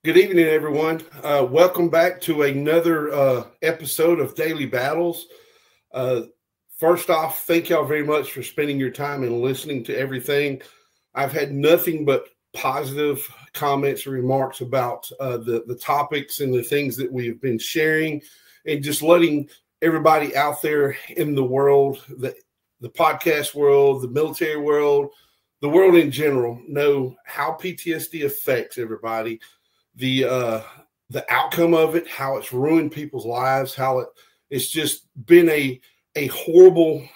Good evening, everyone. Welcome back to another episode of Daily Battles. First off, thank y'all very much for spending your time and listening to everything. I've had nothing but positive comments and remarks about the topics and the things that we've been sharing, and just letting everybody out there in the world, the podcast world, the military world, the world in general, know how PTSD affects everybody. The outcome of it, how it's ruined people's lives, how it's just been a horrible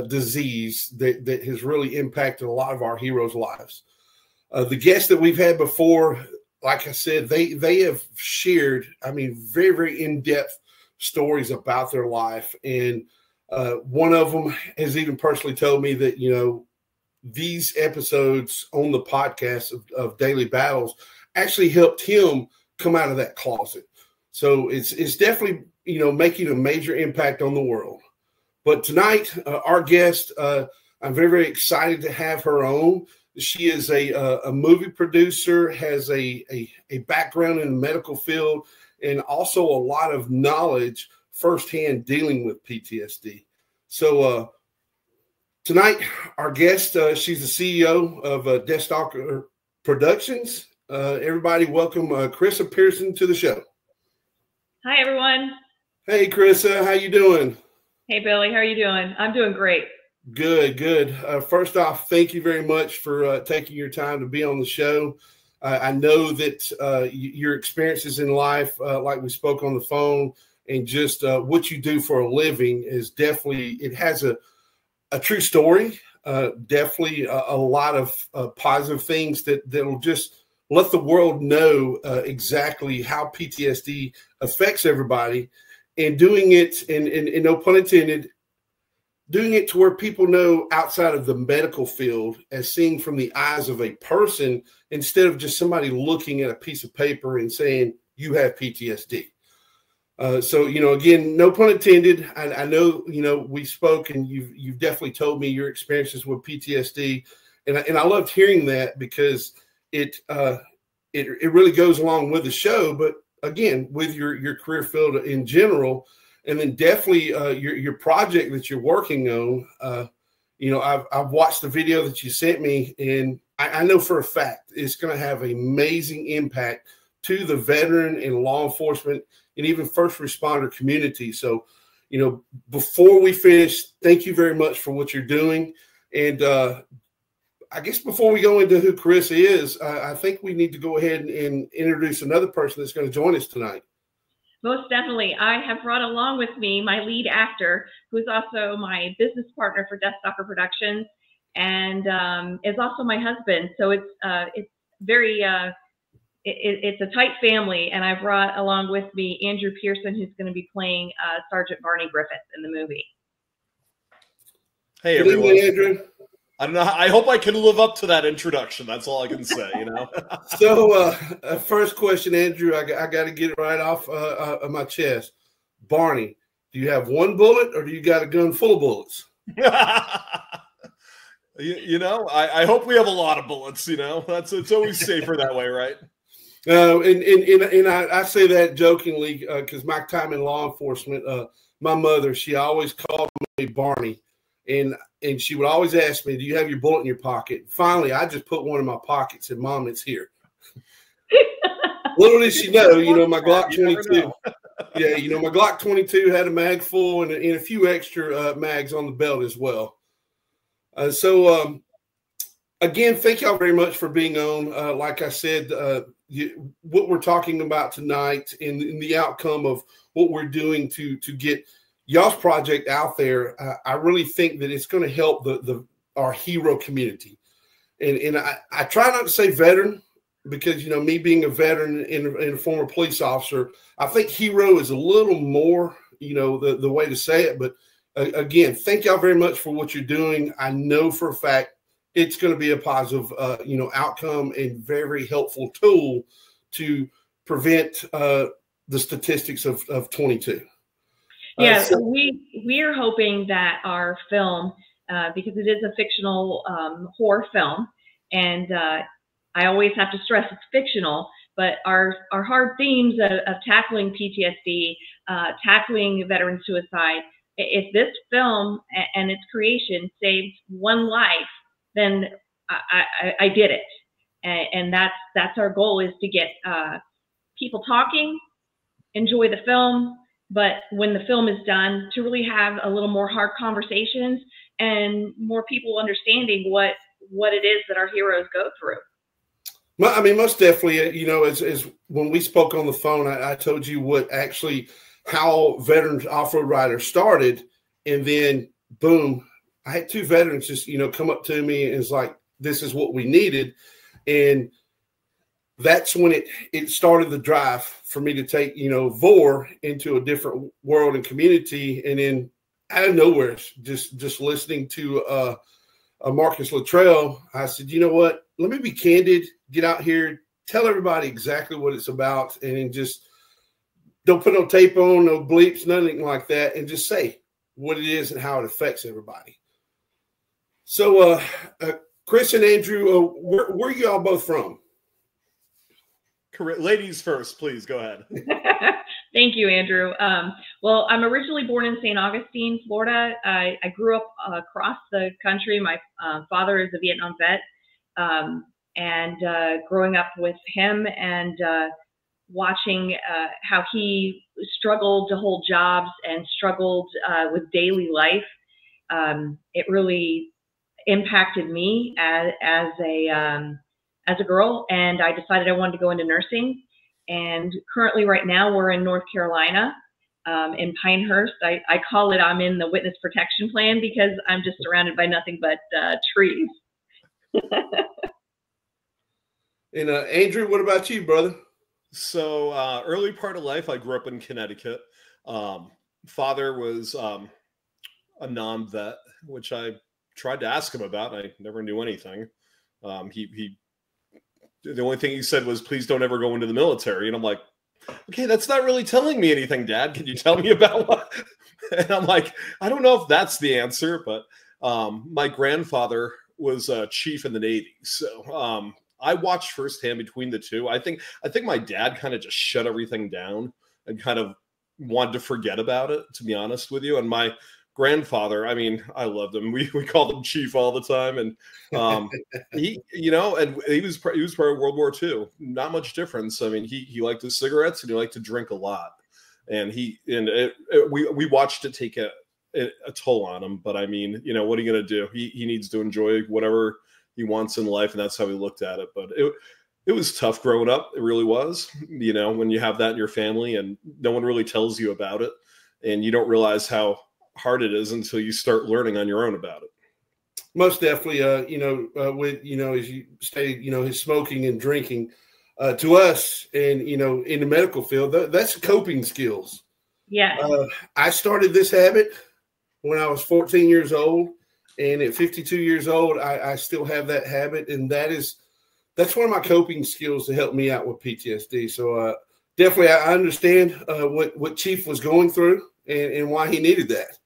disease that has really impacted a lot of our heroes' lives. The guests that we've had before, like I said, they have shared, very, very in-depth stories about their life. And one of them has even personally told me that, these episodes on the podcast of Daily Battles actually helped him come out of that closet. So it's definitely, making a major impact on the world. But tonight, our guest, I'm very, very excited to have her on. She is a movie producer, has a background in the medical field, and also a lot of knowledge firsthand dealing with PTSD. So tonight, our guest, she's the CEO of Deathstalker Productions. Everybody, welcome Krissa Pearson to the show. Hi, everyone. Hey, Krissa, how you doing? Hey, Billy, how are you doing? I'm doing great. Good, good. First off, thank you very much for taking your time to be on the show. I know that your experiences in life, like we spoke on the phone, and just what you do for a living is definitely, it has a true story, definitely a lot of positive things that'll just let the world know exactly how PTSD affects everybody, and doing it, and no pun intended, doing it to where people know outside of the medical field, as seen from the eyes of a person, instead of just somebody looking at a piece of paper and saying, you have PTSD. So, again, no pun intended. I know, we spoke, and you've definitely told me your experiences with PTSD. And I loved hearing that, because it really goes along with the show, but again, with your career field in general, and then definitely your project that you're working on. I've watched the video that you sent me, and I know for a fact it's going to have an amazing impact to the veteran and law enforcement and even first responder community. So, before we finish, thank you very much for what you're doing. And I guess before we go into who Krissa is, I think we need to go ahead and introduce another person that's going to join us tonight. Most definitely. I have brought along with me my lead actor, who's also my business partner for Deathstalker Productions, and is also my husband. So it's very it's a tight family, and I brought along with me Andrew Pearson, who's going to be playing Sergeant Barney Griffith in the movie. Hey, Good everyone. evening, Andrew. I don't know. I hope I can live up to that introduction. That's all I can say, So, first question, Andrew, I got to get it right off of my chest. Barney, do you have one bullet, or do you got a gun full of bullets? I hope we have a lot of bullets. It's always safer that way, right? And I say that jokingly, because my time in law enforcement, my mother, she always called me Barney. And she would always ask me, do you have your bullet in your pocket? Finally, I just put one in my pocket and said, Mom, it's here. Little did she know, my Glock 22. Yeah, my Glock 22 had a mag full and a few extra mags on the belt as well. So, again, thank y'all very much for being on. Like I said, what we're talking about tonight and the outcome of what we're doing to get y'all's project out there, I really think that it's going to help our hero community. And I try not to say veteran, because, me being a veteran and a former police officer, I think hero is a little more, the way to say it. But again, thank y'all very much for what you're doing. I know for a fact it's going to be a positive, outcome, and very, very helpful tool to prevent the statistics of 22. Yeah, so we are hoping that our film, because it is a fictional horror film, and I always have to stress it's fictional, but our hard themes of tackling PTSD, tackling veteran suicide. If this film and its creation saved one life, then I did it, and that's our goal, is to get people talking, enjoy the film, but when the film is done, to really have a little more hard conversations and more people understanding what it is that our heroes go through. I mean, most definitely, you know, as when we spoke on the phone, I told you how veterans off-road riders started, and then boom, I had two veterans just, you know, come up to me and it's like, this is what we needed. And that's when it started the drive for me to take, you know, VOR into a different world and community. And then out of nowhere, just listening to Marcus Luttrell, I said, you know what, let me be candid, get out here, tell everybody exactly what it's about, and just don't put no tape on, no bleeps, nothing like that, and just say what it is and how it affects everybody. So Chris and Andrew, where you all both from? Ladies first, please go ahead. Thank you, Andrew. Well, I'm originally born in St. Augustine, Florida. I grew up across the country. My father is a Vietnam vet, and growing up with him and watching how he struggled to hold jobs and struggled with daily life, it really impacted me as a girl, and I decided I wanted to go into nursing. And currently, right now, we're in North Carolina, in Pinehurst. I call it I'm in the witness protection plan because I'm just surrounded by nothing but trees. And Andrew, what about you, brother? So early part of life, I grew up in Connecticut. Father was a non-vet, which I tried to ask him about. I never knew anything. The only thing he said was, please don't ever go into the military. And I'm like, okay, that's not really telling me anything, Dad. Can you tell me about what? And I'm like, I don't know if that's the answer, but my grandfather was a chief in the Navy. So I watched firsthand between the two. I think my dad kind of just shut everything down and kind of wanted to forget about it, to be honest with you. And my grandfather, I mean, I loved him. We called him Chief all the time, and he, you know, and he was part of World War II. Not much difference. I mean, he liked his cigarettes and he liked to drink a lot, and we watched it take a toll on him. But I mean, you know, what are you gonna do? He needs to enjoy whatever he wants in life, and that's how he looked at it. But it was tough growing up. It really was. You know, when you have that in your family and no one really tells you about it, and you don't realize how hard it is until you start learning on your own about it. Most definitely, with, you know, as you stated, you know, his smoking and drinking, to us, and, you know, in the medical field, that's coping skills. Yeah. I started this habit when I was 14 years old, and at 52 years old, I still have that habit, and that's one of my coping skills to help me out with PTSD. So definitely, I understand what Chief was going through and why he needed that.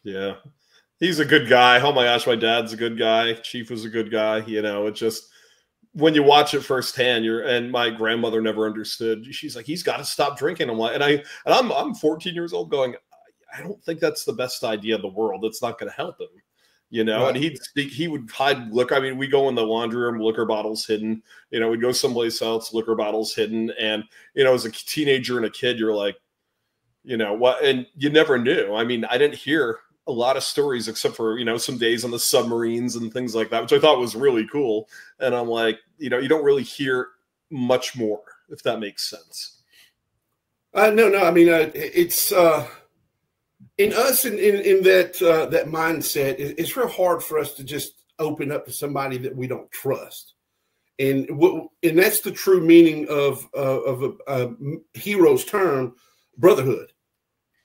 Yeah. He's a good guy. Oh my gosh, my dad's a good guy. Chief was a good guy. You know, it just, when you watch it firsthand, and my grandmother never understood. She's like, he's got to stop drinking. I'm like, I'm 14 years old going, I don't think that's the best idea in the world. It's not going to help him, you know? Right. And he would hide liquor. I mean, we go in the laundry room, liquor bottles hidden, you know, we'd go someplace else, liquor bottles hidden. And, you know, as a teenager and a kid, you're like, you know what? And you never knew. I mean, I didn't hear a lot of stories except for, you know, some days on the submarines and things like that, which I thought was really cool. And I'm like, you know, you don't really hear much more, if that makes sense. No. I mean, it's in us in that mindset. It's real hard for us to just open up to somebody that we don't trust, and that's the true meaning of a hero's term, brotherhood.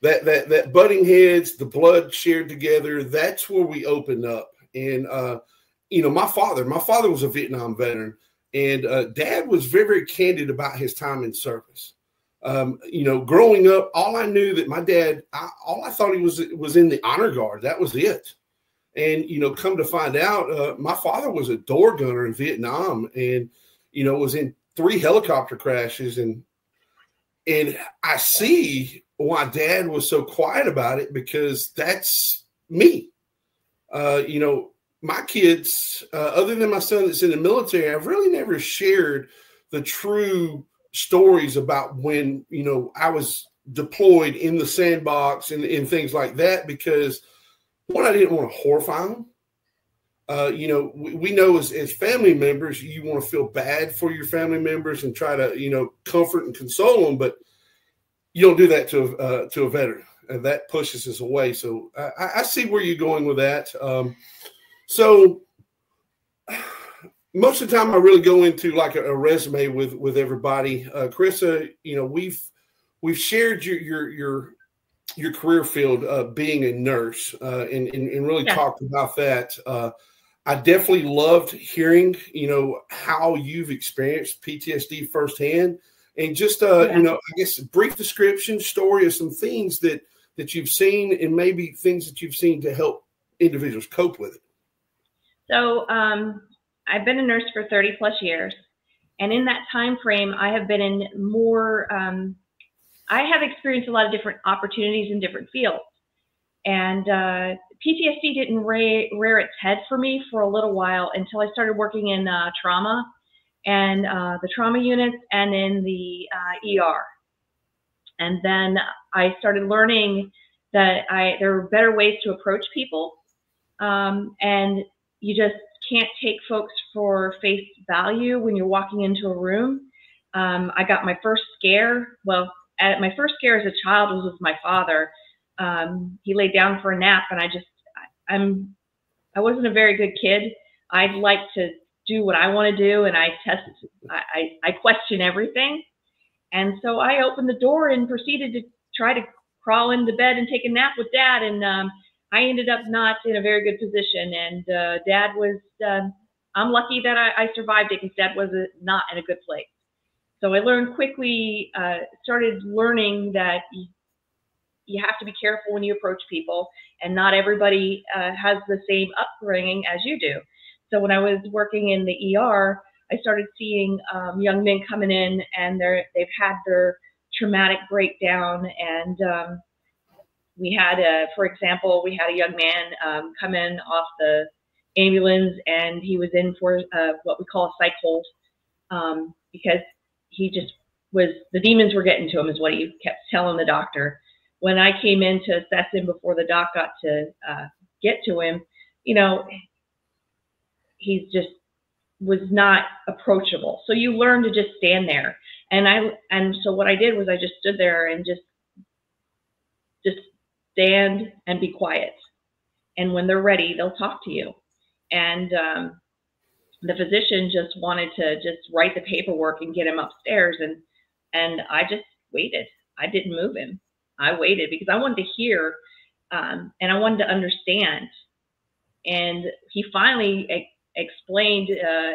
That butting heads, the blood shared together, that's where we open up. And, you know, my father was a Vietnam veteran, and Dad was very, very candid about his time in service. You know, growing up, all I knew that my dad, all I thought he was in the honor guard. That was it. And, you know, come to find out, my father was a door gunner in Vietnam, and, you know, was in 3 helicopter crashes, and I see why Dad was so quiet about it, because that's me. You know, my kids, other than my son that's in the military, I've really never shared the true stories about when, you know, I was deployed in the sandbox and things like that, because one, I didn't want to horrify them. You know, we know as family members, you want to feel bad for your family members and try to, you know, comfort and console them, but you don't do that to a veteran, and that pushes us away. So I see where you're going with that. So most of the time I really go into like a resume with everybody. Carissa, you know, we've shared your career field, being a nurse, and really talked about that. I definitely loved hearing, you know, how you've experienced PTSD firsthand, and just, you know, I guess brief description, story of some things that you've seen, and maybe things that you've seen to help individuals cope with it. So I've been a nurse for 30 plus years, and in that time frame, I have been in more, I have experienced a lot of different opportunities in different fields. And PTSD didn't rear its head for me for a little while until I started working in trauma and the trauma units and in the ER. And then I started learning that there are better ways to approach people, and you just can't take folks for face value when you're walking into a room. I got my first scare. Well, my first scare as a child was with my father. He laid down for a nap, and I wasn't a very good kid. I'd like to do what I want to do, and I question everything. And so I opened the door and proceeded to try to crawl into bed and take a nap with Dad. And I ended up not in a very good position. And Dad was, I'm lucky that I survived it, because Dad was not in a good place. So I learned quickly, started learning that you have to be careful when you approach people, and not everybody has the same upbringing as you do. So when I was working in the ER, I started seeing young men coming in, and they've had their traumatic breakdown. And we had, for example, we had a young man come in off the ambulance, and he was in for what we call a psych hold, because he just was, the demons were getting to him, is what he kept telling the doctor. When I came in to assess him before the doc got to get to him, you know, he just was not approachable. So you learn to just stand there. And so what I did was I just stood there and just stand and be quiet. And when they're ready, they'll talk to you. And the physician just wanted to just write the paperwork and get him upstairs. And I just waited. I didn't move him. I waited because I wanted to hear, and I wanted to understand. And he finally explained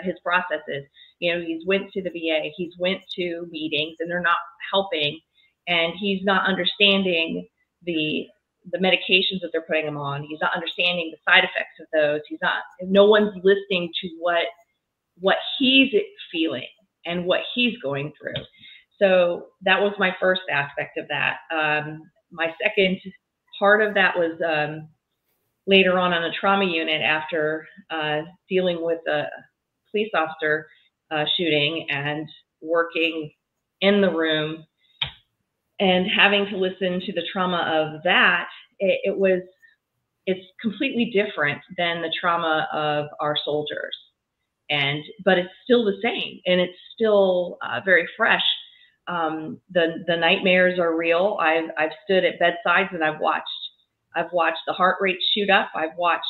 his processes. You know, he's went to the VA, he's went to meetings, and they're not helping. And he's not understanding the medications that they're putting him on. He's not understanding the side effects of those. No one's listening to what he's feeling and what he's going through. So that was my first aspect of that. My second part of that was later on a trauma unit, after dealing with a police officer shooting and working in the room and having to listen to the trauma of that. It's completely different than the trauma of our soldiers, but it's still the same, and it's still very fresh. The nightmares are real. I've stood at bedsides and I've watched the heart rate shoot up. I've watched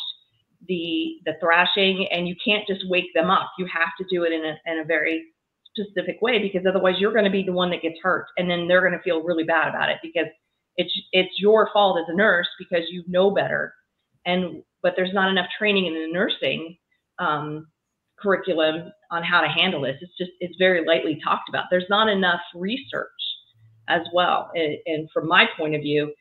the thrashing, and you can't just wake them up. You have to do it in a very specific way, because otherwise you're going to be the one that gets hurt, and then they're going to feel really bad about it, because it's your fault as a nurse because you know better. But there's not enough training in the nursing curriculum on how to handle this. It's very lightly talked about. There's not enough research as well. And from my point of view,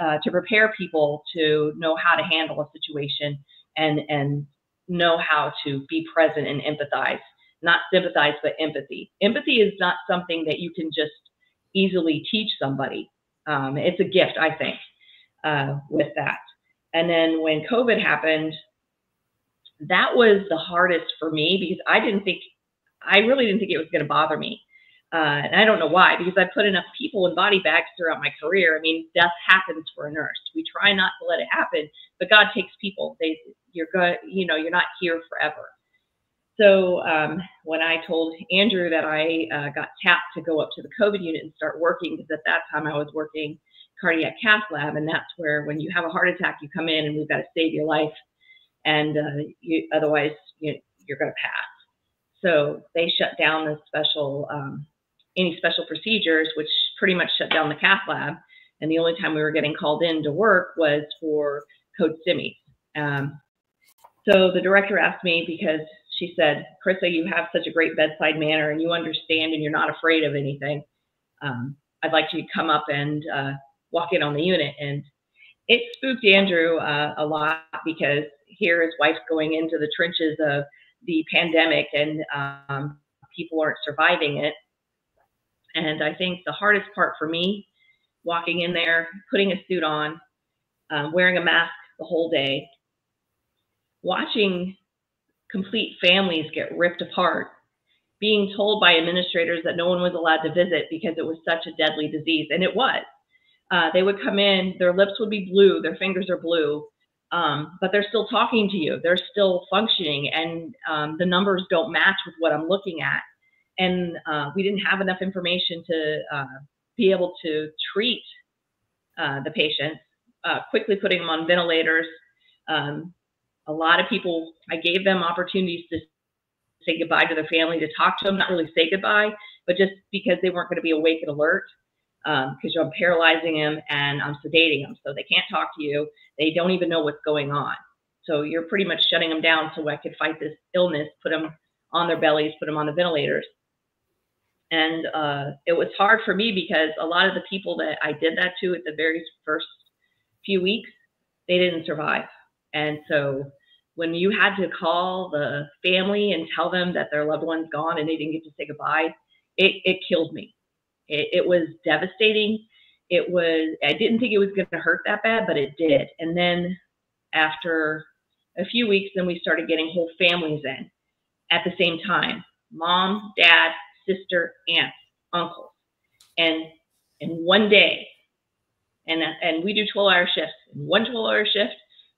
to prepare people to know how to handle a situation and know how to be present and empathize not sympathize, but empathy. Empathy is not something that you can just easily teach somebody. It's a gift, I think, with that. And then when COVID happened, that was the hardest for me because I really didn't think it was going to bother me. And I don't know why, because I put enough people in body bags throughout my career. I mean, death happens for a nurse. We try not to let it happen, but God takes people. You're not here forever. So when I told Andrew that I got tapped to go up to the COVID unit and start working, because at that time I was working cardiac cath lab, and that's where when you have a heart attack, you come in and we've got to save your life, and otherwise you're going to pass. So they shut down the any special procedures, which pretty much shut down the cath lab. And the only time we were getting called in to work was for code STEMI. So the director asked me, because she said, Carissa, you have such a great bedside manner and you understand and you're not afraid of anything. I'd like you to come up and walk in on the unit. And it spooked Andrew a lot, because here his wife's going into the trenches of the pandemic, and people aren't surviving it. And I think the hardest part for me, walking in there, putting a suit on, wearing a mask the whole day, watching complete families get ripped apart, being told by administrators that no one was allowed to visit because it was such a deadly disease. And it was. They would come in, their lips would be blue, their fingers are blue, but they're still talking to you. They're still functioning, and the numbers don't match with what I'm looking at. And we didn't have enough information to be able to treat the patients, quickly putting them on ventilators. A lot of people, I gave them opportunities to say goodbye to their family, to talk to them, not really say goodbye, but just because they weren't going to be awake and alert, because I'm paralyzing them and I'm sedating them. So they can't talk to you. They don't even know what's going on. So you're pretty much shutting them down so I could fight this illness, put them on their bellies, put them on the ventilators. And it was hard for me because a lot of the people that I did that to at the very first few weeks, they didn't survive. And so when you had to call the family and tell them that their loved one's gone and they didn't get to say goodbye, it killed me. It was devastating. I didn't think it was going to hurt that bad, but it did. And then after a few weeks, then we started getting whole families in at the same time. Mom, dad, sister, aunt, uncles. And in one day, and we do 12-hour shifts. In one 12-hour shift,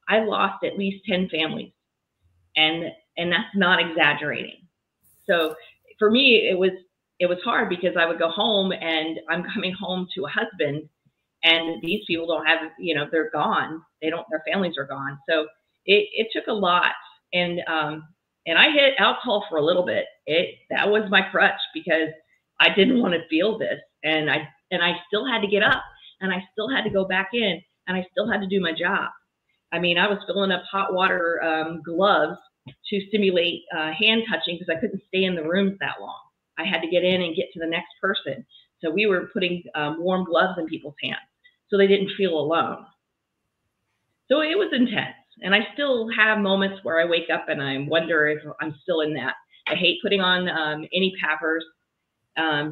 I lost at least 10 families. And that's not exaggerating. So for me, it was hard because I would go home and I'm coming home to a husband, and these people don't have, they're gone. Their families are gone. So it took a lot. And I hit alcohol for a little bit. That was my crutch because I didn't want to feel this. And I still had to get up, and I still had to go back in, and I still had to do my job. I mean, I was filling up hot water gloves to simulate hand touching because I couldn't stay in the rooms that long. I had to get in and get to the next person. So we were putting warm gloves in people's hands so they didn't feel alone. So it was intense. And I still have moments where I wake up and I wonder if I'm still in that. I hate putting on any PAPRs.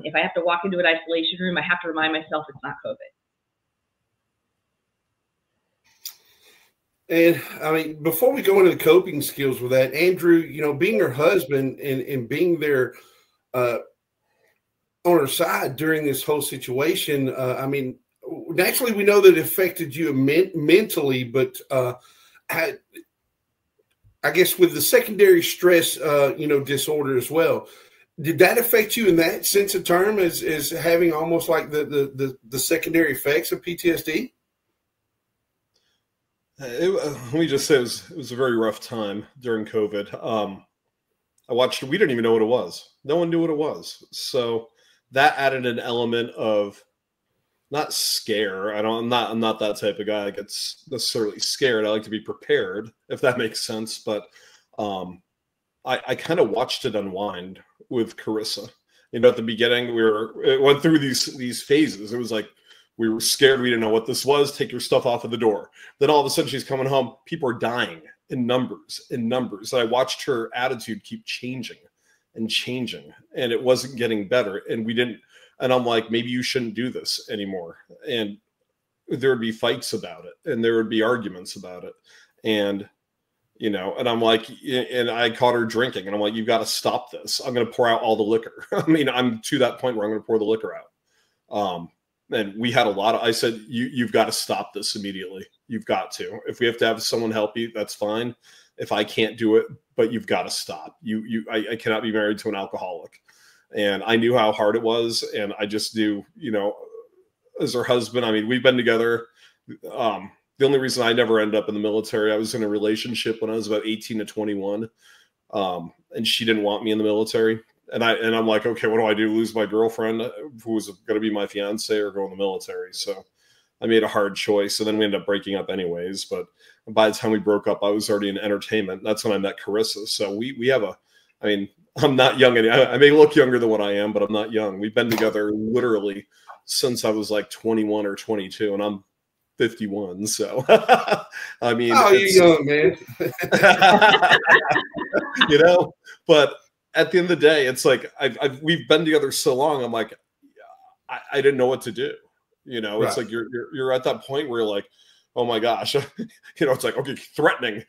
If I have to walk into an isolation room, I have to remind myself it's not COVID. And I mean, before we go into the coping skills with that, Andrew, being her husband and being there on her side during this whole situation, I mean, naturally we know that it affected you mentally, but I guess with the secondary stress, disorder as well, did that affect you in that sense of term as having almost like the secondary effects of PTSD? Let me just say it was a very rough time during COVID. I watched, we didn't even know what it was. No one knew what it was. So that added an element of not scare. I'm not that type of guy that gets necessarily scared. I like to be prepared, if that makes sense. But I kind of watched it unwind with Carissa. At the beginning, it went through these phases. It was like, we were scared. We didn't know what this was. Take your stuff off of the door. Then all of a sudden she's coming home. People are dying in numbers. And I watched her attitude keep changing and changing, and it wasn't getting better. And we didn't, and I'm like, maybe you shouldn't do this anymore. And there would be fights about it, and there would be arguments about it. And, you know, and I'm like, and I caught her drinking, and I'm like, you've got to stop this. I'm going to pour out all the liquor. I mean, I'm to that point where I'm going to pour the liquor out. And we had a lot of, I said, you've got to stop this immediately. You've got to. If we have to have someone help you, that's fine. If I can't do it, but you've got to stop. I cannot be married to an alcoholic. And I knew how hard it was. And I just knew, you know, as her husband, I mean, we've been together. The only reason I never ended up in the military, I was in a relationship when I was about 18 to 21. And she didn't want me in the military. And I'm like, okay, what do I do? Lose my girlfriend who was going to be my fiance, or go in the military? So I made a hard choice, and then we ended up breaking up anyways. But by the time we broke up, I was already in entertainment. That's when I met Carissa. So we have I mean, I'm not young. I may look younger than what I am, but I'm not young. We've been together literally since I was like 21 or 22, and I'm 51. So, I mean, oh, you're young, man. You know, but at the end of the day, it's like we've been together so long. I'm like, I didn't know what to do. You know, right. It's like you're at that point where you're like, oh my gosh, you know, it's like, okay, threatening,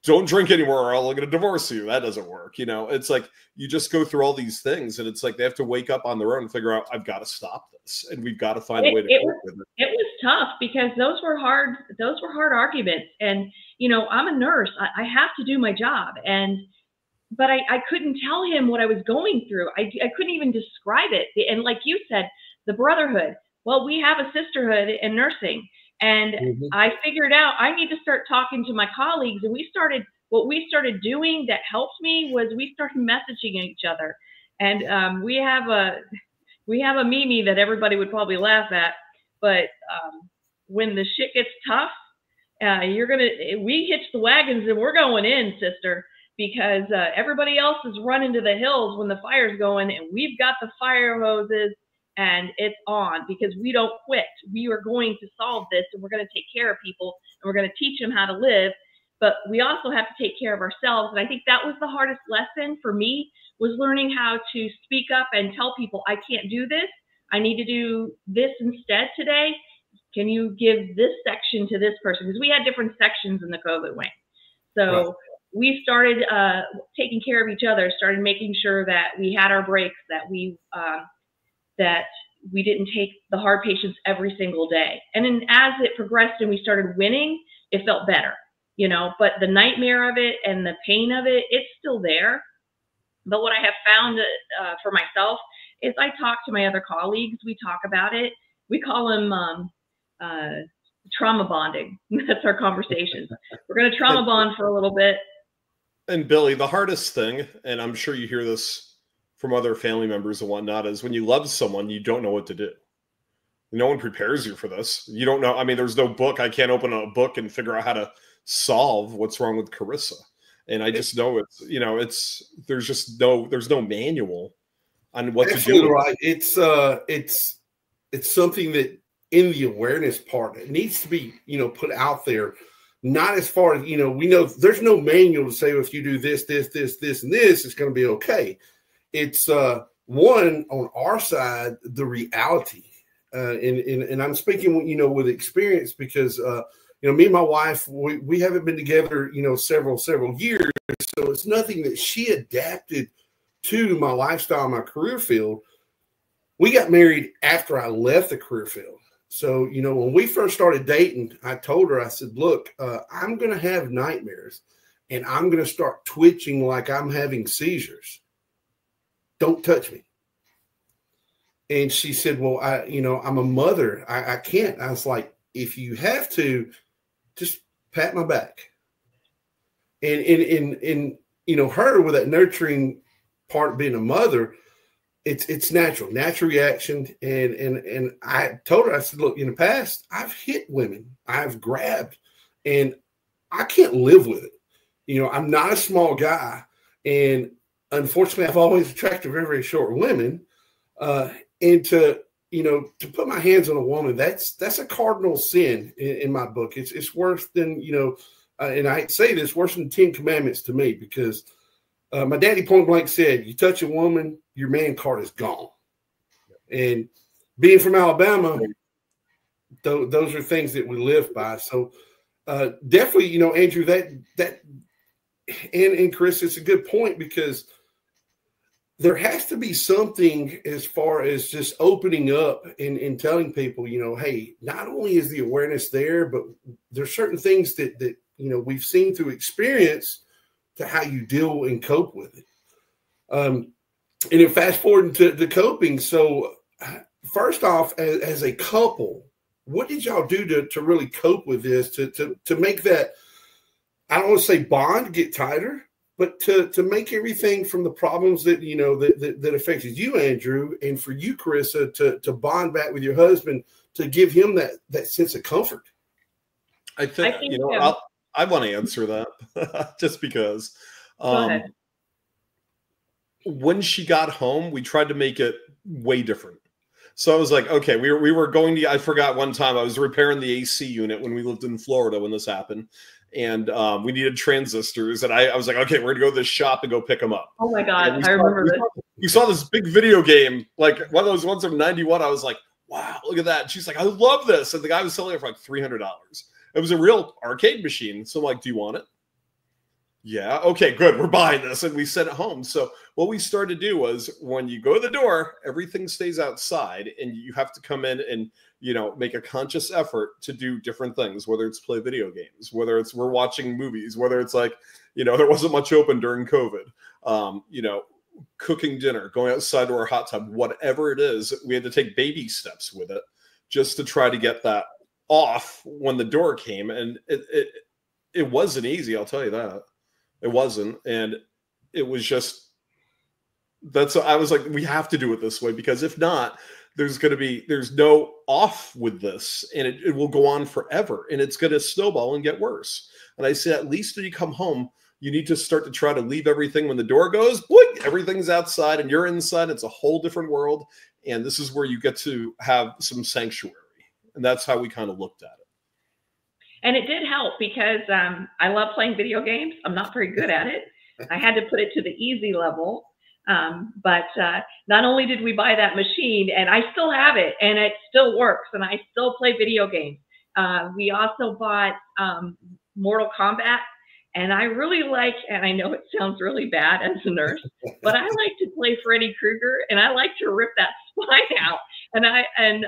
don't drink anymore or I'm going to divorce you. That doesn't work. You know, it's like you just go through all these things, and it's like they have to wake up on their own and figure out, I've got to stop this, and we've got to find a way to cope with it. It was tough because those were hard arguments. And, you know, I'm a nurse. I have to do my job. But I couldn't tell him what I was going through. I couldn't even describe it. And like you said, the brotherhood. Well, we have a sisterhood in nursing. And I figured out I need to start talking to my colleagues. And what we started doing that helped me was we started messaging each other. And we have a meme that everybody would probably laugh at. But when the shit gets tough, we hitch the wagons and we're going in, sister. Because everybody else is running to the hills when the fire's going, and we've got the fire hoses, and it's on because we don't quit. We are going to solve this, and we're going to take care of people, and we're going to teach them how to live. But we also have to take care of ourselves. And I think that was the hardest lesson for me, was learning how to speak up and tell people, I can't do this. I need to do this instead today. Can you give this section to this person? Because we had different sections in the COVID wing. So. Right. We started taking care of each other, started making sure that we had our breaks, that we didn't take the hard patients every single day. And then as it progressed and we started winning, it felt better, you know, but the nightmare of it and the pain of it, it's still there. But what I have found for myself is I talk to my other colleagues. We talk about it. We call them trauma bonding. That's our conversations. We're going to trauma bond for a little bit. And Billy, the hardest thing, and I'm sure you hear this from other family members and whatnot, is when you love someone, you don't know what to do. No one prepares you for this. You don't know. I mean, there's no book. I can't open a book and figure out how to solve what's wrong with Carissa. And I just know there's no manual on what to do. Right. It's something that in the awareness part, it needs to be, you know, put out there. Not as far as, you know, we know there's no manual to say, well, if you do this, and this, it's going to be okay. It's one on our side, the reality. And I'm speaking, you know, with experience because, you know, me and my wife, we haven't been together, you know, several years. So it's nothing that she adapted to my lifestyle, my career field. We got married after I left the career field. So, you know, when we first started dating, I told her, I said, look, I'm going to have nightmares and I'm going to start twitching like I'm having seizures. Don't touch me. And she said, well, I'm a mother. I can't. I was like, if you have to, just pat my back. And you know, her with that nurturing part of being a mother, it's natural reaction. And I told her, I said, look, in the past, I've hit women, I've grabbed, and I can't live with it. You know, I'm not a small guy. And unfortunately, I've always attracted very, very short women. And to put my hands on a woman, that's a cardinal sin in my book. It's worse than, you know, and I say this, worse than 10 Commandments to me, because My daddy point blank said, you touch a woman, your man card is gone. And being from Alabama, those are things that we live by. So definitely, you know, Andrew, and Chris, it's a good point, because there has to be something as far as just opening up and telling people, you know, hey, not only is the awareness there, but there's certain things that you know, we've seen through experience to how you deal and cope with it. And then fast forward to the coping. So first off, as a couple, what did y'all do to really cope with this, to make that, I don't want to say bond get tighter, but to make everything from the problems that, you know, that affected you, Andrew, and for you, Carissa, to bond back with your husband, to give him that sense of comfort? I think you know, I want to answer that just because when she got home, we tried to make it way different. So I was like, okay, we were going to, I forgot one time I was repairing the AC unit when we lived in Florida when this happened. And we needed transistors. And I was like, okay, we're going to go to this shop and go pick them up. Oh my God, I remember this. We saw this big video game, like one of those ones from '91. I was like, wow, look at that. And she's like, I love this. And the guy was selling it for like $300. It was a real arcade machine. So I'm like, do you want it? Yeah. Okay, good. We're buying this. And we sent it home. So what we started to do was, when you go to the door, everything stays outside and you have to come in and, you know, make a conscious effort to do different things, whether it's play video games, whether it's we're watching movies, whether it's like, you know, there wasn't much open during COVID, you know, cooking dinner, going outside to our hot tub, whatever it is, we had to take baby steps with it just to try to get that off when the door came. And it wasn't easy. I'll tell you that. It wasn't. And it was just, I was like, we have to do it this way, because if not, there's no off with this, and it will go on forever, and it's going to snowball and get worse. And I said, at least when you come home, you need to start to try to leave everything. When the door goes, boink, everything's outside and you're inside. It's a whole different world. And this is where you get to have some sanctuary. And that's how we kind of looked at it. And it did help, because I love playing video games. I'm not very good at it. I had to put it to the easy level. But not only did we buy that machine, and I still have it, and it still works, and I still play video games. We also bought Mortal Kombat, and I really like, and I know it sounds really bad as a nurse, but I like to play Freddy Krueger, and I like to rip that spine out. And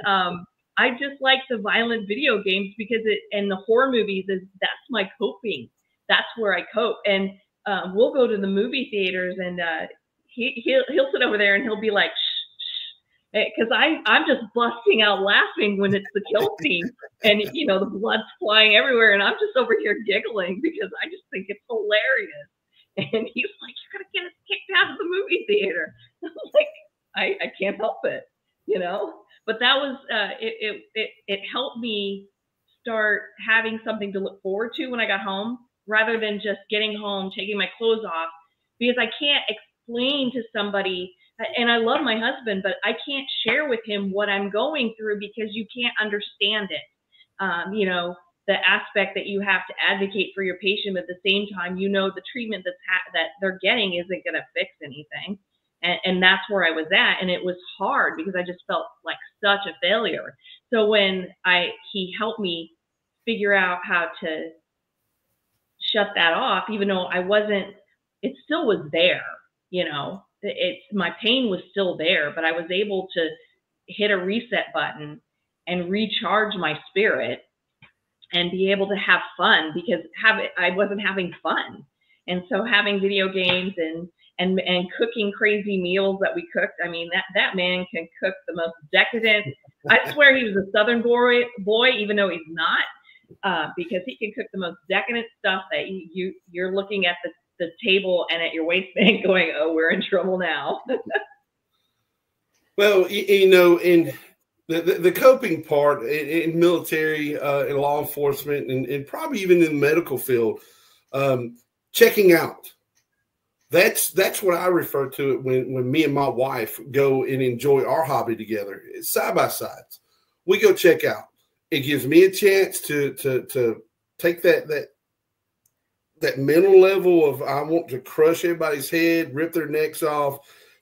I just like the violent video games, because and the horror movies that's my coping. That's where I cope. And we'll go to the movie theaters, and he'll sit over there and he'll be like, shh, because I'm just busting out laughing when it's the kill scene, and you know, the blood's flying everywhere, and I'm just over here giggling because I just think it's hilarious. And he's like, "You're gonna get us kicked out of the movie theater." I'm like, I can't help it, you know. But that was it helped me start having something to look forward to when I got home, rather than just getting home, taking my clothes off, because I can't explain to somebody, and I love my husband, but I can't share with him what I'm going through, because you can't understand it. You know, the aspect that you have to advocate for your patient, but at the same time, you know, the treatment that they're getting isn't going to fix anything. And that's where I was at. And it was hard, because I just felt like such a failure. So when he helped me figure out how to shut that off, even though it still was there, you know, my pain was still there, but I was able to hit a reset button and recharge my spirit and be able to have fun, because I wasn't having fun. And so having video games and cooking crazy meals that we cooked. I mean, that man can cook the most decadent. I swear he was a Southern boy, even though he's not, because he can cook the most decadent stuff that you're looking at the table and at your waistband going, oh, we're in trouble now. Well, you know, in the coping part in military, in law enforcement, and probably even in the medical field, checking out. That's what I refer to it when me and my wife go and enjoy our hobby together. It's side by sides. We go check out. It gives me a chance to take that that mental level of I want to crush everybody's head, rip their necks off,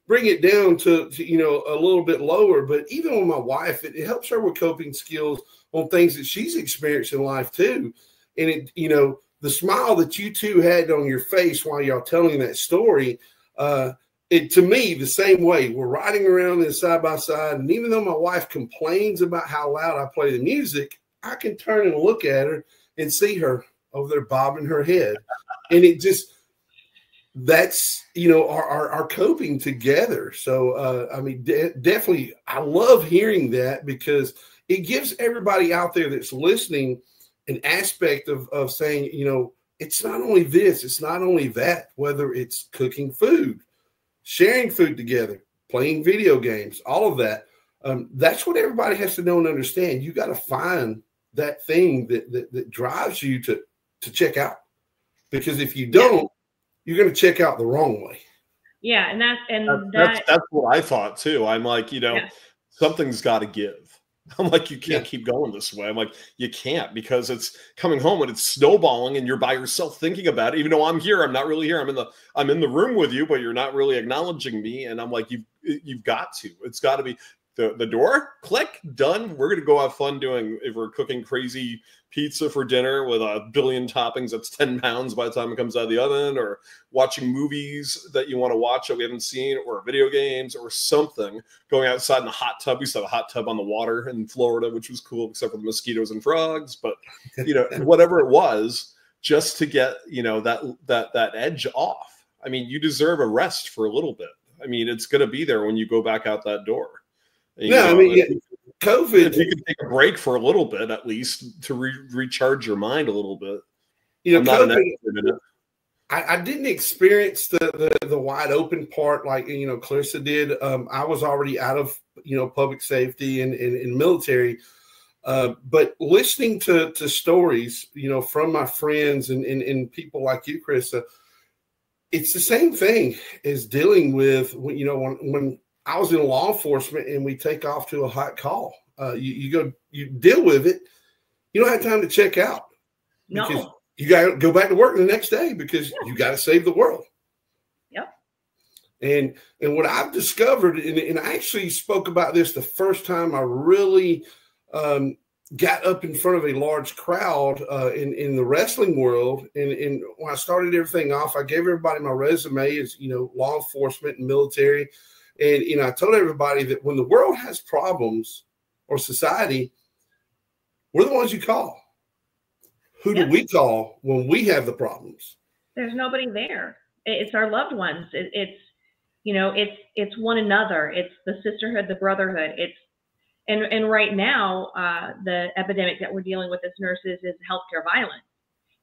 bring it down to you know, a little bit lower. But even with my wife, it helps her with coping skills on things that she's experienced in life too. And it, you know, the smile that you two had on your face while y'all telling that story, it, to me, the same way. We're riding around this side by side, and even though my wife complains about how loud I play the music, I can turn and look at her and see her over there bobbing her head. And it just, that's, you know, our coping together. So, I mean, definitely, I love hearing that, because it gives everybody out there that's listening an aspect of saying, you know, it's not only this, it's not only that, whether it's cooking food, sharing food together, playing video games, all of that. That's what everybody has to know and understand. You got to find that thing that drives you to check out, because if you don't, you're going to check out the wrong way. Yeah, and that's what I thought too. I'm like, you know, something's got to give. I'm like, you can't keep going this way. I'm like, you can't, because it's coming home and it's snowballing, and you're by yourself thinking about it. Even though I'm here, I'm not really here. I'm in the room with you, but you're not really acknowledging me. And I'm like, you've got to. It's got to be the door. Click, done. We're gonna go have fun doing. If we're cooking crazy pizza for dinner with a billion toppings, that's 10 pounds by the time it comes out of the oven, or watching movies that you want to watch that we haven't seen, or video games or something, going outside in the hot tub. We used to have a hot tub on the water in Florida, which was cool, except for the mosquitoes and frogs. But, you know, whatever it was, just to get, you know, that edge off. I mean, you deserve a rest for a little bit. I mean, it's going to be there when you go back out that door. I mean, COVID. If you could take a break for a little bit, at least, to recharge your mind a little bit. You know, COVID, I didn't experience the wide open part like, you know, Clarissa did. I was already out of, you know, public safety and military. But listening to stories, you know, from my friends and people like you, Clarissa, it's the same thing as dealing with, you know, when I was in law enforcement and we take off to a hot call. You deal with it. You don't have time to check out. Because you got to go back to work the next day, because you got to save the world. Yep. And what I've discovered, and I actually spoke about this the first time I really got up in front of a large crowd in the wrestling world. And when I started everything off, I gave everybody my resume as, you know, law enforcement and military. And, you know, I told everybody that when the world has problems, or society, we're the ones you call. Who do we call when we have the problems? There's nobody there. It's our loved ones. It's you know, it's one another. It's the sisterhood, the brotherhood. And right now, the epidemic that we're dealing with as nurses is healthcare violence,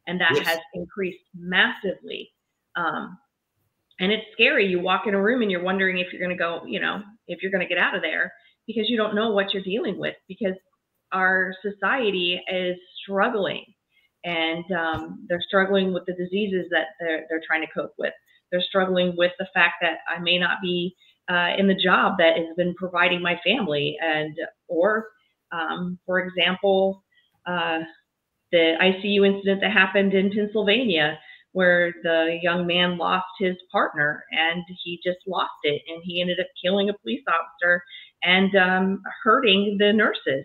and that has increased massively. And it's scary. You walk in a room and you're wondering if you're going to go, you know, if you're going to get out of there, because you don't know what you're dealing with, because our society is struggling, and they're struggling with the diseases that they're trying to cope with. They're struggling with the fact that I may not be in the job that has been providing my family, or for example, the ICU incident that happened in Pennsylvania, where the young man lost his partner, and he just lost it, and he ended up killing a police officer and hurting the nurses.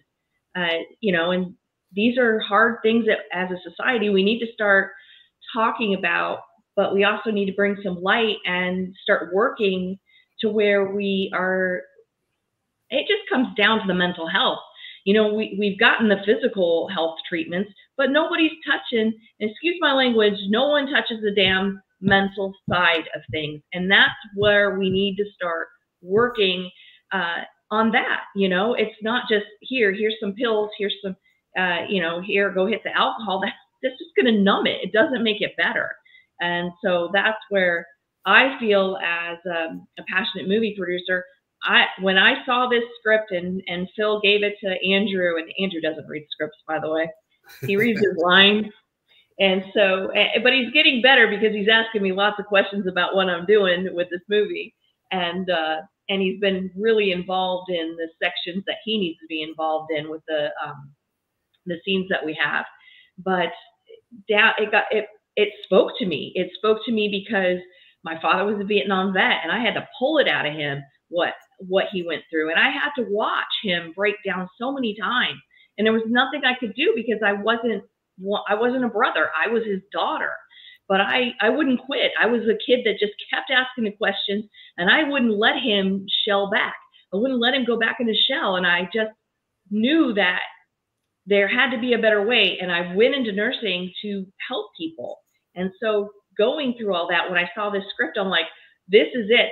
You know, and these are hard things that as a society we need to start talking about, but we also need to bring some light and start working to where we are. It just comes down to the mental health. You know, we've gotten the physical health treatments, but nobody's touching, excuse my language, no one touches the damn mental side of things. And that's where we need to start working on that. You know, it's not just here's some pills, here's some, you know, here, go hit the alcohol. That's just going to numb it. It doesn't make it better. And so that's where I feel, as a passionate movie producer, when I saw this script and Phil gave it to Andrew, and Andrew doesn't read scripts, by the way, he reads his lines. And so, but he's getting better, because he's asking me lots of questions about what I'm doing with this movie. And he's been really involved in the sections that he needs to be involved in with the scenes that we have. But it spoke to me. It spoke to me because my father was a Vietnam vet, and I had to pull it out of him what he went through, and I had to watch him break down so many times, and there was nothing I could do because I wasn't a brother. I was his daughter, but I wouldn't quit. I was a kid that just kept asking the questions, and I wouldn't let him shell back. I wouldn't let him go back in his shell, and I just knew that there had to be a better way, and I went into nursing to help people. And so going through all that, when I saw this script, I'm like, this is it.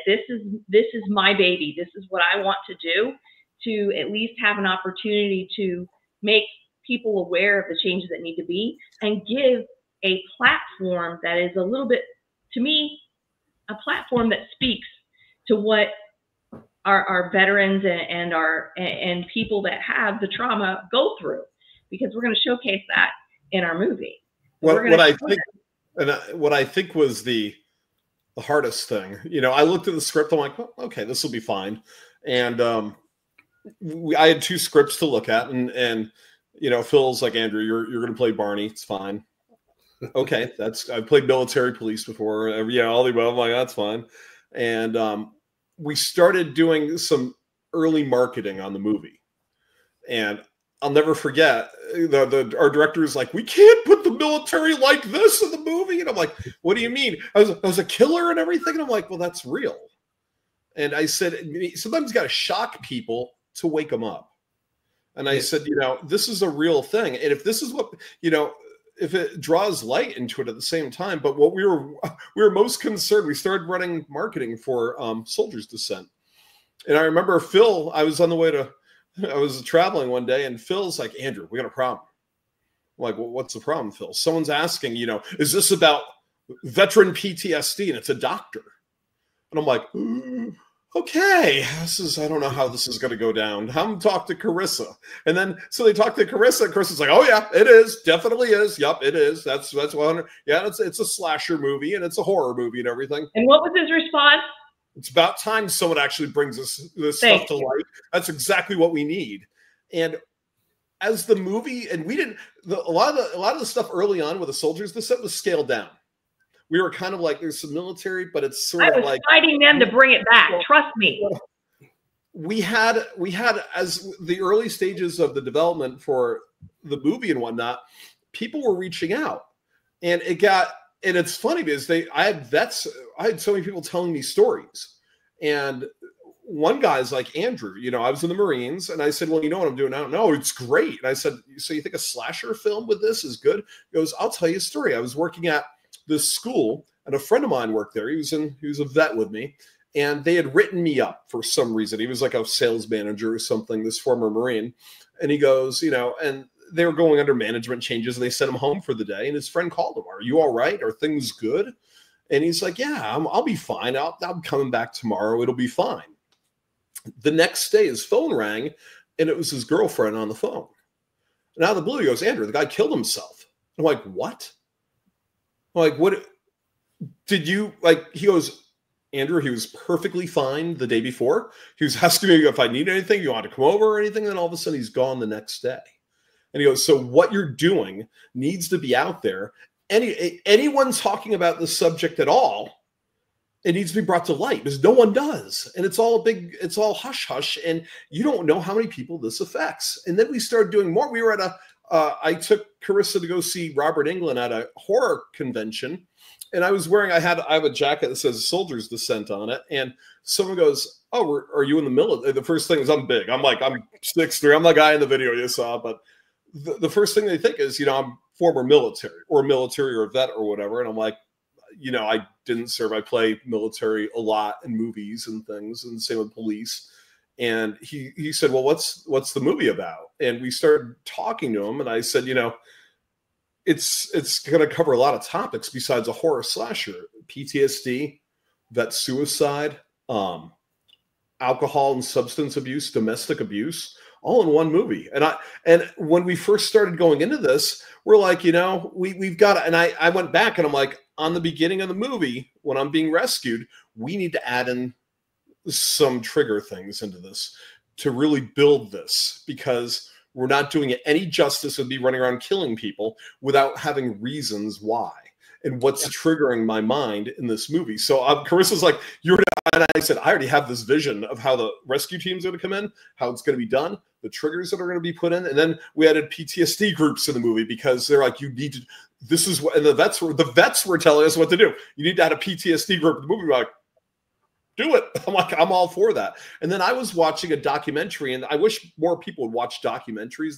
This is my baby. This is what I want to do, to at least have an opportunity to make people aware of the changes that need to be, and give a platform that is a little bit, to me, a platform that speaks to what our veterans and people that have the trauma go through, because we're going to showcase that in our movie. What I think was the hardest thing, you know, I looked at the script, I'm like, well, okay, this will be fine. And I had 2 scripts to look at, and you know, Phil's like, Andrew, you're going to play Barney. It's fine. Okay, I've played military police before. Yeah, all the above. I'm like, that's fine. And we started doing some early marketing on the movie, and I'll never forget, our director is like, we can't put the military like this in the movie. And I'm like, what do you mean? I was a killer and everything. And I'm like, well, that's real. And I said, sometimes you got to shock people to wake them up. And I said, you know, this is a real thing. And if this is what, you know, if it draws light into it at the same time, but what we were most concerned, we started running marketing for Soldier's Descent. And I remember Phil, I was traveling one day, and Phil's like, Andrew, we got a problem. I'm like, well, what's the problem, Phil? Someone's asking, you know, is this about veteran PTSD? And it's a doctor. And I'm like, okay, I don't know how this is going to go down. Have talk to Carissa. And then, so they talk to Carissa, and Carissa's like, oh yeah, it is. Definitely is. Yup, it is. That's 100. Yeah, it's a slasher movie, and it's a horror movie and everything. And what was his response? It's about time someone actually brings this stuff to light. That's exactly what we need. And as the movie, and we didn't, a lot of the stuff early on with the Soldiers, the set was scaled down. We were kind of like, there's some military, but it's sort of like fighting them to bring it back. Trust me. We had as the early stages of the development for the movie and whatnot, people were reaching out, and it's funny because I had so many people telling me stories, and one guy's like, Andrew, you know, I was in the Marines, and I said, well, you know what I'm doing now? No, it's great. And I said, so you think a slasher film with this is good? He goes, I'll tell you a story. I was working at this school, and a friend of mine worked there. He was a vet with me, and they had written me up for some reason. He was like a sales manager or something, this former Marine. And he goes, you know, and they were going under management changes, and they sent him home for the day. And his friend called him, are you all right? Are things good? And he's like, yeah, I'll be fine. I'm coming back tomorrow. It'll be fine. The next day, his phone rang, and it was his girlfriend on the phone. And out of the blue, he goes, Andrew, the guy killed himself. I'm like, what? I'm like, what did you, like, he goes, Andrew, he was perfectly fine the day before. He was asking me if I need anything, you want to come over or anything. And then all of a sudden he's gone the next day. And he goes, so what you're doing needs to be out there. Anyone talking about this subject at all, it needs to be brought to light, because no one does. And it's all hush hush. And you don't know how many people this affects. And then we started doing more. We were at I took Carissa to go see Robert Englund at a horror convention. And I was wearing, I have a jacket that says Soldier's Descent on it. And someone goes, oh, are you in the military? The first thing is, I'm big. I'm 6'3". I'm the guy in the video you saw. But the first thing they think is, you know, I'm former military or a vet or whatever. And I'm like, you know, I didn't serve. I play military a lot in movies and things, and same with police. And he said, well, what's the movie about? And we started talking to him, and I said, you know, it's going to cover a lot of topics besides a horror slasher: PTSD, vet suicide, alcohol and substance abuse, domestic abuse, all in one movie. And when we first started going into this, we're like, you know, we've got to, and I went back and I'm like, on the beginning of the movie, when I'm being rescued, we need to add in some trigger things into this to really build this, because we're not doing it any justice with me running around killing people without having reasons why. and what's triggering my mind in this movie. So Carissa's like, and I said, I already have this vision of how the rescue team's going to come in, how it's going to be done, the triggers that are going to be put in. And then we added PTSD groups in the movie because they're like, you need to, this is what, and the vets were telling us what to do. You need to add a PTSD group in the movie. We're like, do it. I'm like, I'm all for that. And then I was watching a documentary, and I wish more people would watch documentaries.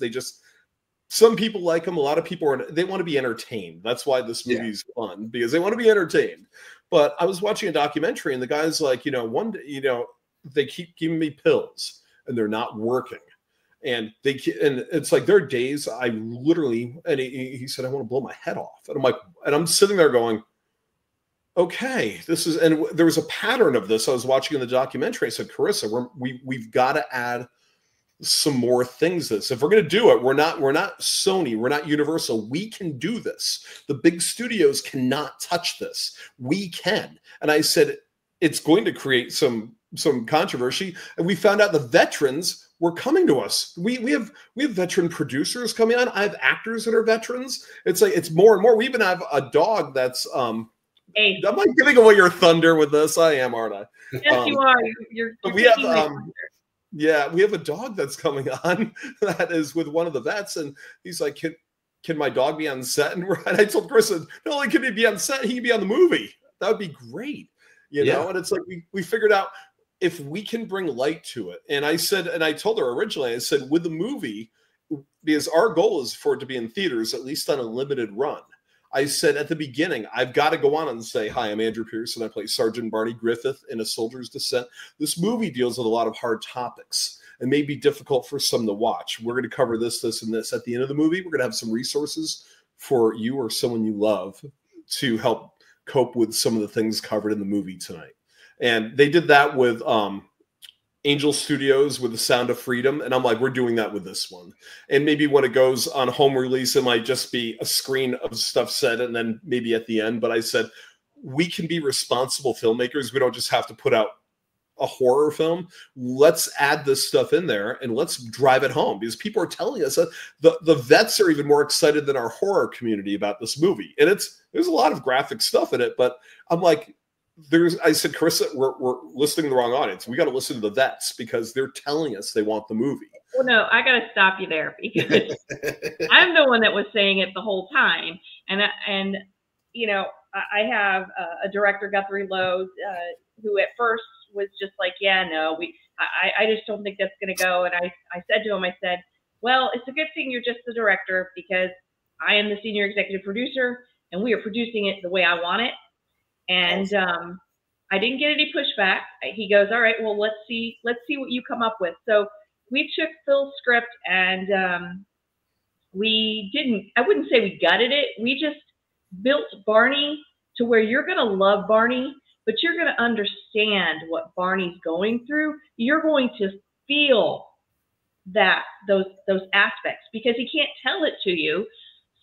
Some people like them. A lot of people they want to be entertained. That's why this movie's fun, because they want to be entertained. But I was watching a documentary, and the guy's like, they keep giving me pills and they're not working. And it's like, there are days I literally, and he said, I want to blow my head off. And I'm like, and I'm sitting there going, okay, and there was a pattern of this. I was watching in the documentary. I said, Carissa, we've got to add some more things to this. If we're going to do it, we're not Sony, we're not Universal. We can do this. The big studios cannot touch this. We can. And I said, it's going to create some controversy. And we found out the veterans were coming to us. We have veteran producers coming on. I have actors that are veterans. It's like, it's more and more. We even have a dog that's Hey. Am I giving away your thunder with this? I am, aren't I? Yes, you are. You're we have yeah, we have a dog that's coming on that is with one of the vets, and he's like, can my dog be on set? And I told Chris, not only can he be on set, he can be on the movie. That would be great, you know. And it's like we figured out if we can bring light to it. And I said, and I told her originally, I said, with the movie, because our goal is for it to be in theaters at least on a limited run. I said at the beginning, I've got to go on and say, hi, I'm Andrew Pearson. I play Sergeant Barney Griffith in A Soldier's Descent. This movie deals with a lot of hard topics and may be difficult for some to watch. We're going to cover this, this, and this. At the end of the movie, we're going to have some resources for you or someone you love to help cope with some of the things covered in the movie tonight. And they did that with Angel Studios with The Sound of Freedom. And I'm like, we're doing that with this one. And maybe when it goes on home release, it might just be a screen of stuff said and then maybe at the end. But I said, we can be responsible filmmakers. We don't just have to put out a horror film. Let's add this stuff in there and let's drive it home, because people are telling us that the vets are even more excited than our horror community about this movie. And there's a lot of graphic stuff in it, but I'm like, I said, Carissa, we're listening to the wrong audience. We got to listen to the vets because they're telling us they want the movie. Well, no, I got to stop you there because I'm the one that was saying it the whole time. And you know, I have a director, Guthrie Lowe, who at first was just like, yeah, no, I just don't think that's going to go. And I said to him, I said, well, it's a good thing you're just the director because I am the senior executive producer and we are producing it the way I want it. And I didn't get any pushback. He goes, all right, well, let's see what you come up with. So we took Phil's script and I wouldn't say we gutted it. We just built Barney to where you're going to love Barney, but you're going to understand what Barney's going through. You're going to feel those aspects because he can't tell it to you.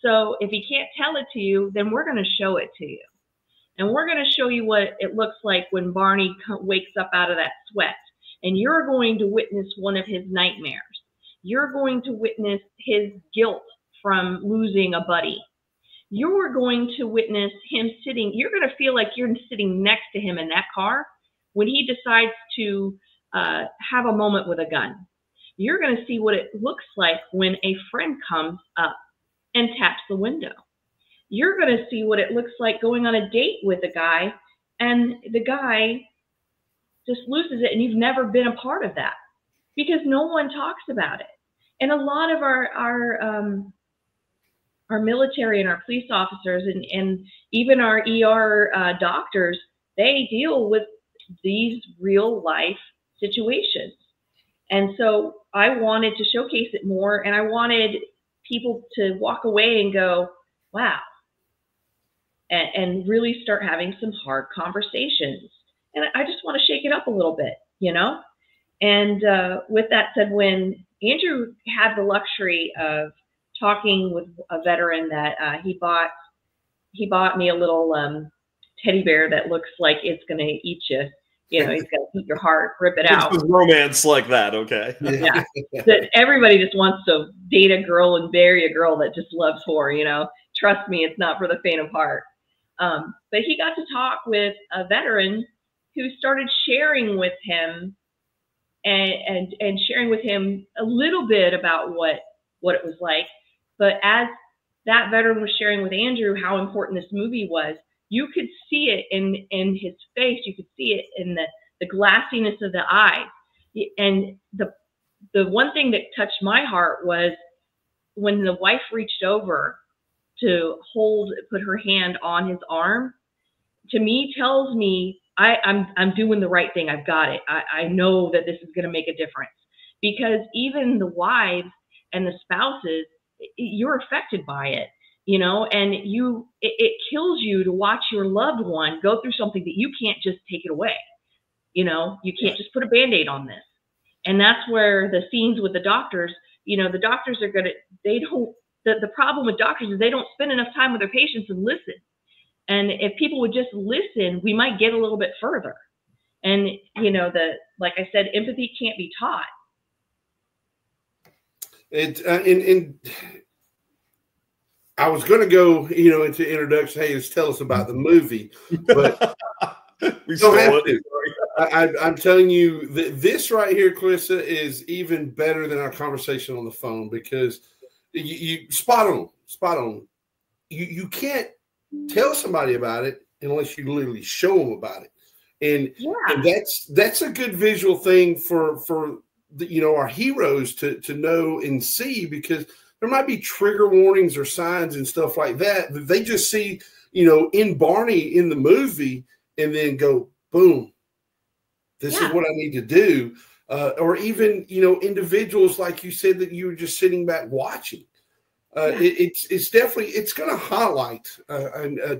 So if he can't tell it to you, then we're going to show it to you. And we're going to show you what it looks like when Barney wakes up out of that sweat. And you're going to witness one of his nightmares. You're going to witness his guilt from losing a buddy. You're going to witness him you're going to feel like you're sitting next to him in that car when he decides to have a moment with a gun. You're going to see what it looks like when a friend comes up and taps the window. You're going to see what it looks like going on a date with a guy and the guy just loses it and you've never been a part of that because no one talks about it. And a lot of our military and our police officers and even our ER doctors, they deal with these real life situations. And so I wanted to showcase it more and I wanted people to walk away and go, wow. And really start having some hard conversations. And I just want to shake it up a little bit, you know? And with that said, when Andrew had the luxury of talking with a veteran that he bought me a little teddy bear that looks like it's going to eat you. You know, he's going to eat your heart, rip it out. It's romance like that, okay? Yeah. That everybody just wants to date a girl and marry a girl that just loves horror, you know? Trust me, it's not for the faint of heart. But he got to talk with a veteran who started sharing with him and sharing with him a little bit about what it was like. But as that veteran was sharing with Andrew how important this movie was, you could see it in his face. You could see it in the glassiness of the eyes. And the one thing that touched my heart was when the wife reached over to put her hand on his arm, to me tells me I'm doing the right thing. I've got it. I know that this is going to make a difference, because even the wives and the spouses, you're affected by it, and it kills you to watch your loved one go through something that you can't just take it away. You can't just put a Band-Aid on this. And that's where the scenes with the doctors, the doctors are the problem with doctors is they don't spend enough time with their patients and listen. And if people would just listen, we might get a little bit further. And, like I said, empathy can't be taught. I was going to go, into introduction. Hey, just tell us about the movie, but we don't have to. I'm telling you that this right here, Clarissa, is even better than our conversation on the phone, because you spot on. You can't tell somebody about it unless you literally show them about it, and that's a good visual thing for our heroes to know and see, because there might be trigger warnings or signs and stuff like that they just see, in Barney in the movie, and then go, boom, this is what I need to do. Or even, individuals, like you said, that you were just sitting back watching. It's definitely, it's going to highlight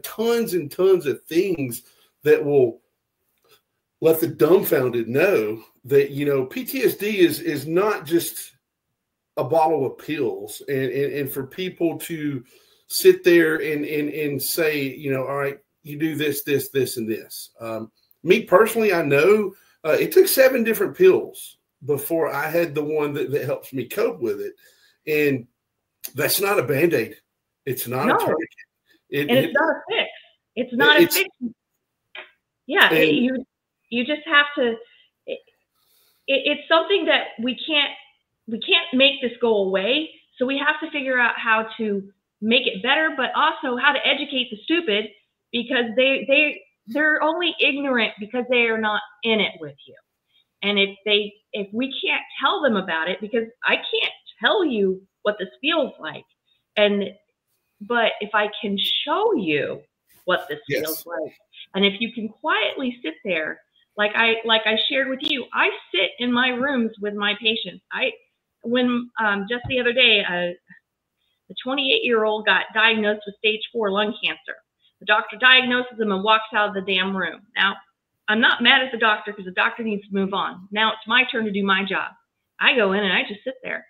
tons and tons of things that will let the dumbfounded know that, PTSD is not just a bottle of pills, and for people to sit there and say, all right, you do this, and this. Me personally, I know it took 7 different pills before I had the one that helps me cope with it. And that's not a Band-Aid. It's not a tourniquet. It's not a fix. It's not a fix. Yeah, you just have to. It's something that we can't make this go away. So we have to figure out how to make it better, but also how to educate the stupid, because they're only ignorant because they are not in it with you. And if we can't tell them about it, because I can't tell you what this feels like, but if I can show you what this feels like, and if you can quietly sit there, like I shared with you, I sit in my rooms with my patients. When just the other day, a 28-year-old got diagnosed with stage 4 lung cancer. The doctor diagnoses him and walks out of the damn room. Now, I'm not mad at the doctor, because the doctor needs to move on. Now it's my turn to do my job. I go in and I just sit there.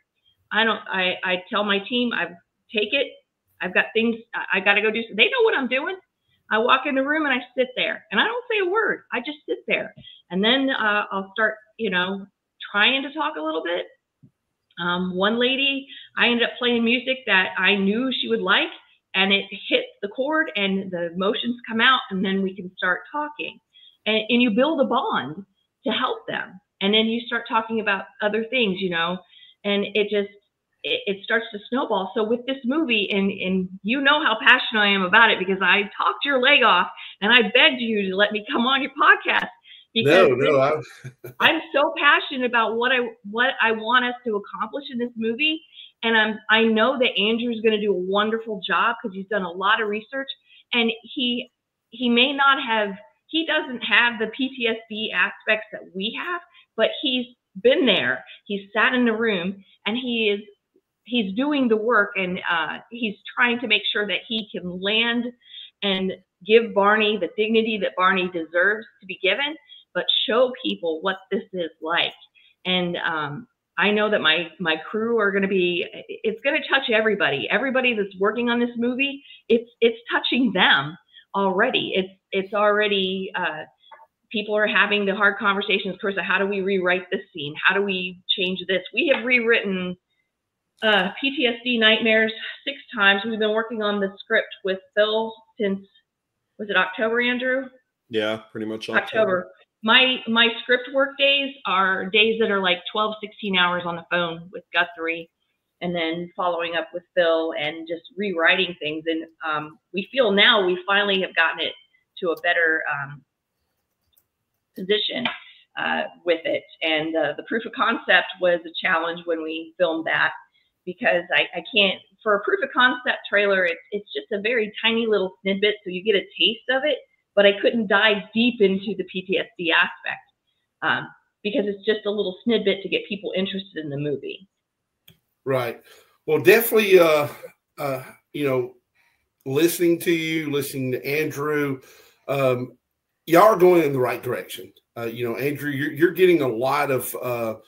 I tell my team, I take it. I've got things I got to go do. They know what I'm doing. I walk in the room and I sit there, and I don't say a word. I just sit there, and then I'll start, trying to talk a little bit. One lady, I ended up playing music that I knew she would like, and it hit the chord and the emotions come out, and then we can start talking. And you build a bond to help them. And then you start talking about other things, and it starts to snowball. So with this movie, and you know how passionate I am about it, because I talked your leg off and I begged you to let me come on your podcast. Because I'm so passionate about what I want us to accomplish in this movie. And I know that Andrew's going to do a wonderful job, because he's done a lot of research, and he doesn't have the PTSD aspects that we have, but he's been there. He's sat in the room, and he's doing the work, and he's trying to make sure that he can land and give Barney the dignity that Barney deserves to be given, but show people what this is like. And I know that my crew are going to it's going to touch everybody that's working on this movie. It's touching them already. It's already, people are having the hard conversations. Carissa, how do we rewrite this scene? How do we change this? We have rewritten PTSD Nightmares 6 times. We've been working on the script with Phil since was it October, Andrew? Yeah, pretty much October. My script work days are days that are like 12, 16 hours on the phone with Guthrie, and then following up with Phil and just rewriting things. And we feel now we finally have gotten it to a better position with it. And the proof of concept was a challenge when we filmed that, because I can't, for a proof of concept trailer, it's just a very tiny little snippet, so you get a taste of it, but I couldn't dive deep into the PTSD aspect because it's just a little snippet to get people interested in the movie. Right. Well, definitely, you know, listening to you, listening to Andrew, y'all are going in the right direction. You know, Andrew, you're getting a lot of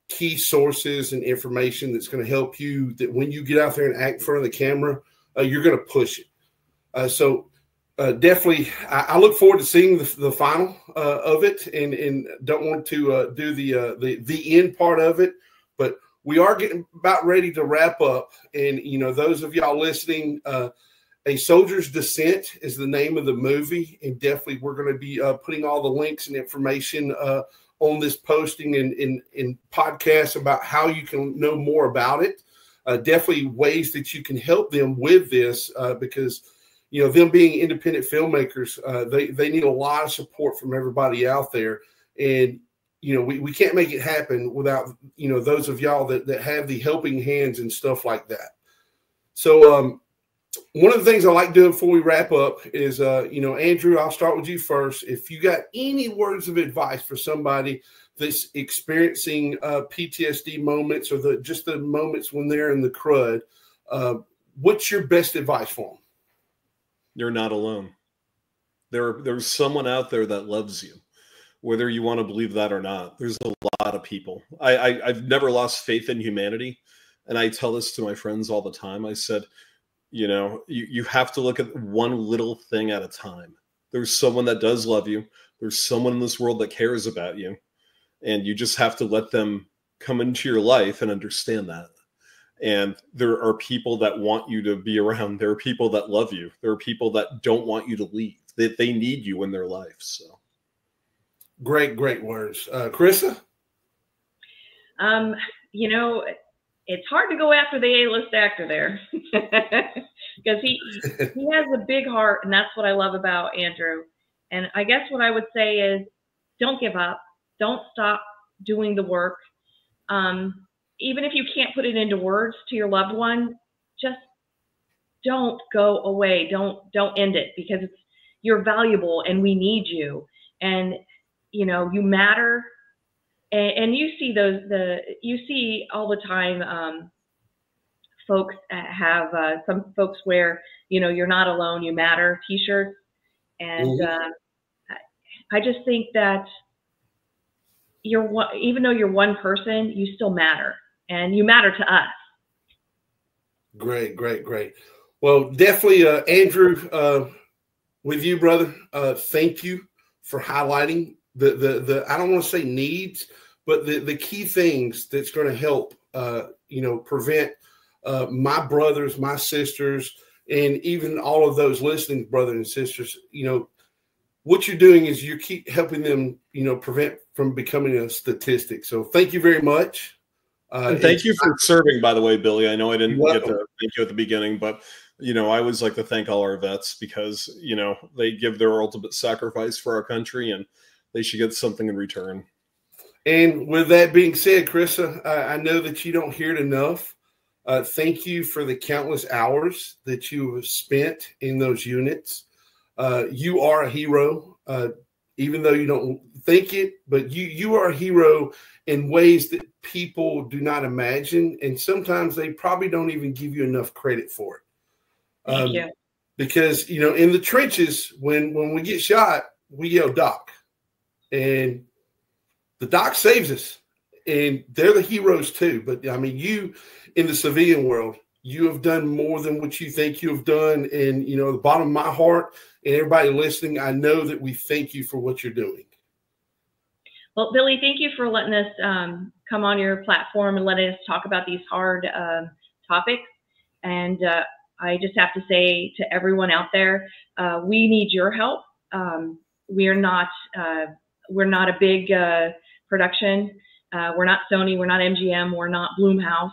key sources and information that's going to help you, that when you get out there and act in front of the camera, you're going to push it. So definitely, I look forward to seeing the final of it, and don't want to do the end part of it, but we are getting about ready to wrap up. And, you know, those of y'all listening, A Soldier's Descent is the name of the movie, and definitely we're going to be putting all the links and information on this posting and in podcasts about how you can know more about it. Definitely ways that you can help them with this, because, you know, them being independent filmmakers, they need a lot of support from everybody out there. And, you know, we can't make it happen without, you know, those of y'all that have the helping hands and stuff like that. So one of the things I like doing before we wrap up is, you know, Andrew, I'll start with you first. If you got any words of advice for somebody that's experiencing PTSD moments, or just the moments when they're in the crud, what's your best advice for them? You're not alone. There's someone out there that loves you, whether you want to believe that or not. There's a lot of people. I've never lost faith in humanity, and I tell this to my friends all the time. I said, you know, you have to look at one little thing at a time. There's someone that does love you. There's someone in this world that cares about you. And you just have to let them come into your life and understand that. And there are people that want you to be around. There are people that love you. There are people that don't want you to leave. They need you in their life. So great words. Carissa? You know, it's hard to go after the A-list actor there because he has a big heart, and that's what I love about Andrew. And I guess what I would say is, don't give up. Don't stop doing the work. Even if you can't put it into words to your loved one, just don't go away. Don't end it, because you're valuable and we need you. And, you know, you matter. And you see you see all the time, folks have, some folks wear, you know, "You're not alone, you matter" t-shirts. And I just think that even though you're one person, you still matter, and you matter to us. Great. Well, definitely, Andrew, with you, brother, thank you for highlighting the I don't want to say needs, but the key things that's going to help, you know, prevent my brothers, my sisters, and even all of those listening brothers and sisters. You know, what you're doing is you keep helping them, you know, prevent from becoming a statistic. So thank you very much. And thank you for serving, by the way, Billy. I know I didn't get to thank you at the beginning, but, you know, I always like to thank all our vets, because, you know, they give their ultimate sacrifice for our country, and they should get something in return. And with that being said, Carissa, I know that you don't hear it enough. Thank you for the countless hours that you have spent in those units. You are a hero, even though you don't think it, but you are a hero in ways that people do not imagine. And sometimes they probably don't even give you enough credit for it. Thank you. Because, you know, in the trenches, when we get shot, we yell "Doc," and the doc saves us, and they're the heroes too. But I mean, you in the civilian world, you have done more than what you think you have done. And, you know, the bottom of my heart and everybody listening, I know that we thank you for what you're doing. Well, Billy, thank you for letting us come on your platform and letting us talk about these hard topics. And I just have to say to everyone out there, we need your help. We're not a big production. We're not Sony. We're not MGM. We're not Blumhouse.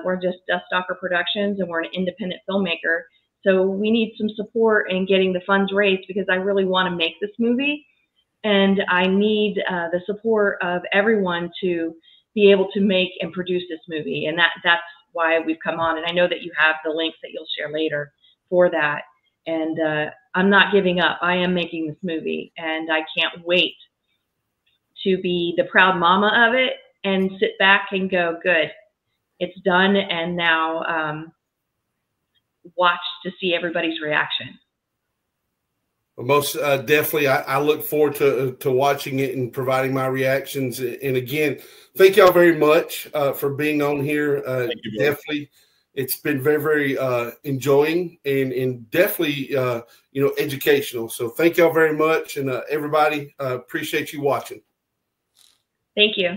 We're just Deathstalker Productions, and we're an independent filmmaker. So we need some support in getting the funds raised, because I really want to make this movie, and I need the support of everyone to be able to make and produce this movie. And that's why we've come on. And I know that you have the links that you'll share later for that. And I'm not giving up. I am making this movie, and I can't wait to be the proud mama of it and sit back and go, good, it's done. And now watch to see everybody's reaction. Well, most definitely, I look forward to watching it and providing my reactions. And again, thank y'all very much for being on here. Thank you, definitely, it's been very, very enjoying and definitely, educational. So thank y'all very much. And everybody, appreciate you watching. Thank you.